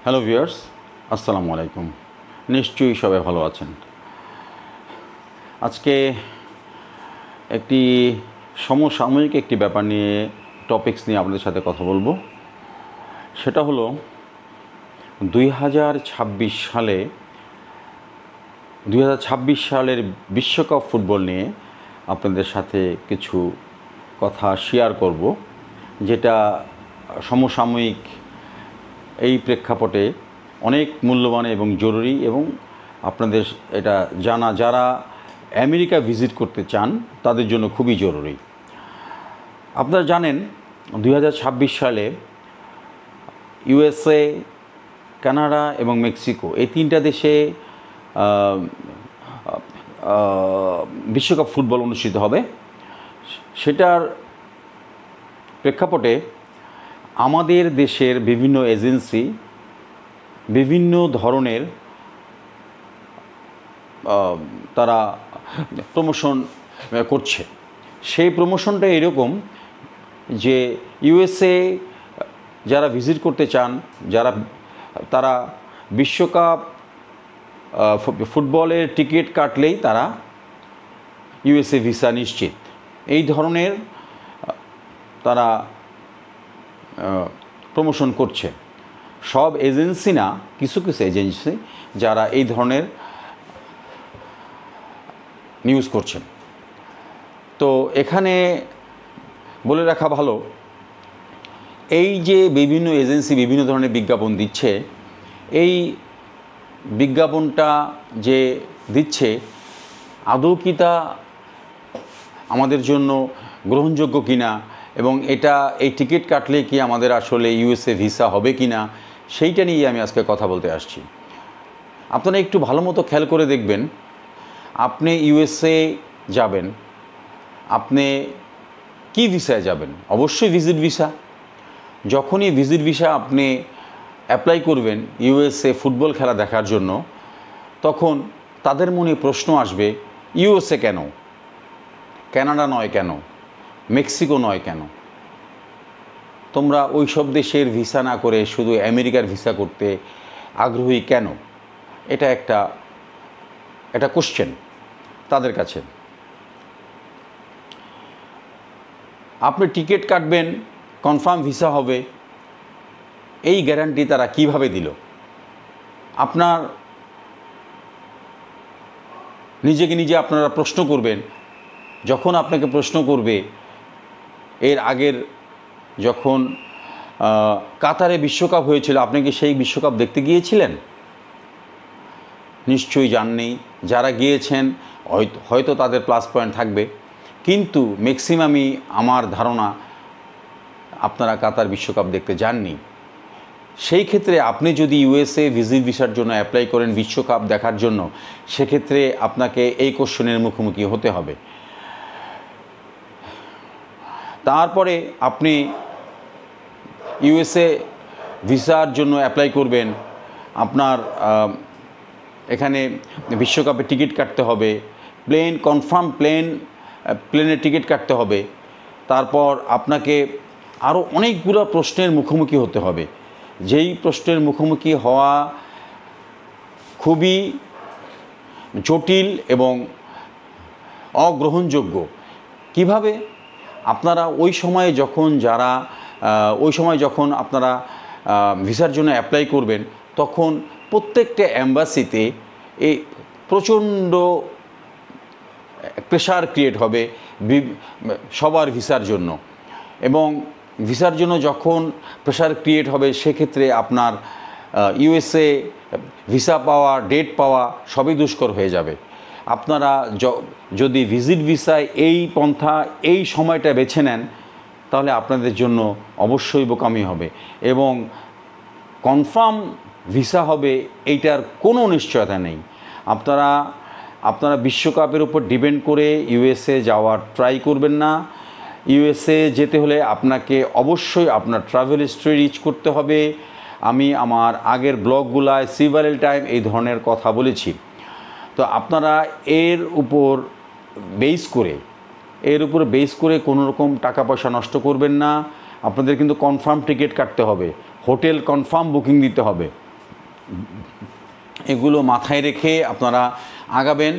Hello viewers, আসসালামু আলাইকুম। নিশ্চয়ই সবাই ভালো আছেন। আজকে একটি সমসাময়িক একটি ব্যাপার নিয়ে টপিকস নিয়ে আপনাদের সাথে কথা বলবো। সেটা হলো 2026 সালের বিশ্বকাপ ফুটবল নিয়ে আপনাদের সাথে কিছু কথা শেয়ার করব, যেটা সমসাময়িক এই প্রেক্ষাপটে অনেক মূল্যবান এবং জরুরি, এবং আপনাদের এটা জানা যারা আমেরিকা ভিজিট করতে চান তাদের জন্য খুবই জরুরি। আপনারা জানেন 2026 সালে ইউএসএ, কানাডা এবং মেক্সিকো এই তিনটা দেশে বিশ্বকাপ ফুটবল অনুষ্ঠিত হবে। সেটার প্রেক্ষাপটে আমাদের দেশের বিভিন্ন এজেন্সি বিভিন্ন ধরনের তারা প্রমোশন করছে। সেই প্রমোশনটা এরকম যে ইউএসএ যারা ভিজিট করতে চান, তারা বিশ্বকাপ ফুটবলের টিকিট কাটলেই তারা ইউএসএ ভিসা নিশ্চিত, এই ধরনের তারা প্রমোশন করছে। সব এজেন্সি না, কিছু কিছু এজেন্সি যারা এই ধরনের নিউজ করছেন। তো এখানে বলে রাখা ভালো, এই যে বিভিন্ন এজেন্সি বিভিন্ন ধরনের বিজ্ঞাপন দিচ্ছে, এই বিজ্ঞাপনটা যে দিচ্ছে আদৌ কি তা আমাদের জন্য গ্রহণযোগ্য কিনা, এবং এই টিকিট কাটলে কি আমাদের আসলে ইউএসএ ভিসা হবে কি না, সেইটা নিয়ে আমি আজকে কথা বলতে আসছি। আপনারা একটু ভালো মতো খেয়াল করে দেখবেন, আপনি ইউএসএ যাবেন, আপনি কি ভিসায় যাবেন? অবশ্যই ভিজিট ভিসা। যখনই ভিজিট ভিসা আপনি অ্যাপ্লাই করবেন ইউএসএ ফুটবল খেলা দেখার জন্য, তখন তাদের মনে প্রশ্ন আসবে, ইউএসএ কেন, কানাডা নয় কেন, মেক্সিকো নয় কেন? তোমরা ওই সব দেশের ভিসা না করে শুধু আমেরিকার ভিসা করতে আগ্রহী কেন? এটা একটা কোশ্চেন তাদের কাছে। আপনি টিকিট কাটবেন, কনফার্ম ভিসা হবে, এই গ্যারান্টি তারা কিভাবে দিল? আপনার নিজেকে নিজে আপনারা প্রশ্ন করবেন। যখন আপনাকে প্রশ্ন করবে, এর আগের যখন কাতারে বিশ্বকাপ হয়েছিল, আপনি কি সেই বিশ্বকাপ দেখতে গিয়েছিলেন? নিশ্চয়ই যাননি। যারা গিয়েছেন হয়তো তাদের প্লাস পয়েন্ট থাকবে, কিন্তু ম্যাক্সিমামই আমার ধারণা আপনারা কাতার বিশ্বকাপ দেখতে যাননি। সেই ক্ষেত্রে আপনি যদি ইউএসএ ভিজিট ভিসার জন্য অ্যাপ্লাই করেন বিশ্বকাপ দেখার জন্য, সেক্ষেত্রে আপনাকে এই কোশ্চেনের মুখোমুখি হতে হবে। তারপরে আপনি ইউএসএ ভিসার জন্য অ্যাপ্লাই করবেন, আপনার এখানে বিশ্বকাপে টিকিট কাটতে হবে, কনফার্ম প্লেনের টিকিট কাটতে হবে। তারপর আপনাকে আরও অনেকগুলো প্রশ্নের মুখোমুখি হতে হবে, যেই প্রশ্নের মুখোমুখি হওয়া খুবই জটিল এবং অগ্রহণযোগ্য। কিভাবে? আপনারা ওই সময় যখন আপনারা ভিসার জন্য অ্যাপ্লাই করবেন, তখন প্রত্যেকটা অ্যাম্বাসিতে এই প্রচণ্ড প্রেশার ক্রিয়েট হবে সবার ভিসার জন্য, এবং ভিসার জন্য যখন প্রেশার ক্রিয়েট হবে, সেক্ষেত্রে আপনার ইউএসএ ভিসা পাওয়া, ডেট পাওয়া সবই দুষ্কর হয়ে যাবে। আপনারা যদি ভিজিট ভিসায় এই পন্থা, এই সময়টা বেছে নেন, তাহলে আপনাদের জন্য অবশ্যই বোকামি হবে, এবং কনফার্ম ভিসা হবে এইটার কোনো নিশ্চয়তা নেই। আপনারা বিশ্বকাপের উপর ডিপেন্ড করে ইউএসএ যাওয়ার ট্রাই করবেন না। ইউএসএ যেতে হলে আপনাকে অবশ্যই আপনার ট্রাভেল হিস্ট্রি রিচ করতে হবে। আমি আমার আগের ব্লগগুলায় সিভারেল টাইম এই ধরনের কথা বলেছি। তো আপনারা এর উপর বেস করে কোনো রকম টাকা পয়সা নষ্ট করবেন না। আপনাদের কিন্তু কনফার্ম টিকিট কাটতে হবে, হোটেল কনফার্ম বুকিং দিতে হবে, এগুলো মাথায় রেখে আপনারা আগাবেন।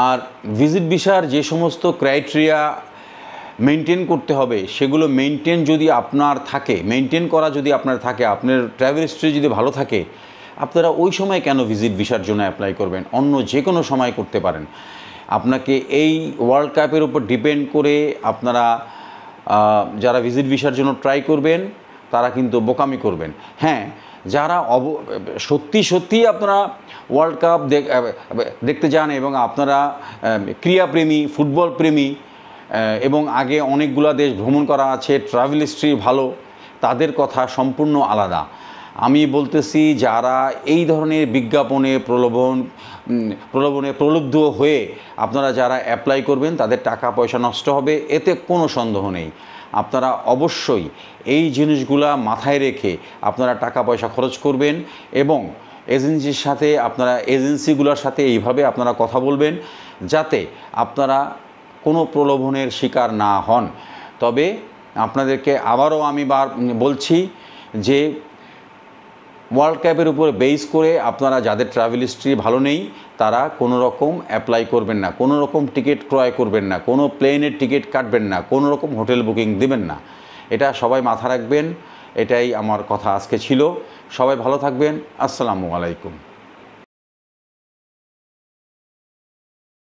আর ভিজিট ভিসার যে সমস্ত ক্রাইটেরিয়া মেনটেন করতে হবে সেগুলো মেনটেন যদি আপনার থাকে, মেনটেন করা যদি আপনার থাকে, আপনার ট্রাভেল হিস্ট্রি যদি ভালো থাকে, আপনারা ওই সময় কেন ভিজিট ভিসার জন্য অ্যাপ্লাই করবেন? অন্য যে কোনো সময় করতে পারেন। আপনাকে এই ওয়ার্ল্ড কাপের উপর ডিপেন্ড করে আপনারা যারা ভিজিট ভিসার জন্য ট্রাই করবেন তারা কিন্তু বোকামি করবেন। হ্যাঁ, যারা সত্যি আপনারা ওয়ার্ল্ড কাপ দেখতে যান এবং আপনারা ক্রীড়াপ্রেমী, ফুটবল প্রেমী এবং আগে অনেকগুলো দেশ ভ্রমণ করা আছে, ট্রাভেল হিস্ট্রি ভালো, তাদের কথা সম্পূর্ণ আলাদা। আমি বলতেছি যারা এই ধরনের বিজ্ঞাপনে প্রলুব্ধ হয়ে আপনারা যারা অ্যাপ্লাই করবেন তাদের টাকা পয়সা নষ্ট হবে, এতে কোনো সন্দেহ নেই। আপনারা অবশ্যই এই জিনিসগুলা মাথায় রেখে আপনারা টাকা পয়সা খরচ করবেন এবং এজেন্সির সাথে এজেন্সিগুলোর সাথে এইভাবে আপনারা কথা বলবেন যাতে আপনারা কোনো প্রলোভনের শিকার না হন। তবে আপনাদেরকে আবারও আমি বলছি যে ওয়ার্ল্ড কাপের উপর বেস করে আপনারা যাদের ট্রাভেল হিস্ট্রি ভালো নেই তারা কোনো রকম অ্যাপ্লাই করবেন না, কোনো রকম টিকিট ক্রয় করবেন না, কোনো প্লেনের টিকিট কাটবেন না, কোনো রকম হোটেল বুকিং দেবেন না। এটা সবাই মাথা রাখবেন। এটাই আমার কথা আজকে ছিল। সবাই ভালো থাকবেন। আসসালামু আলাইকুম।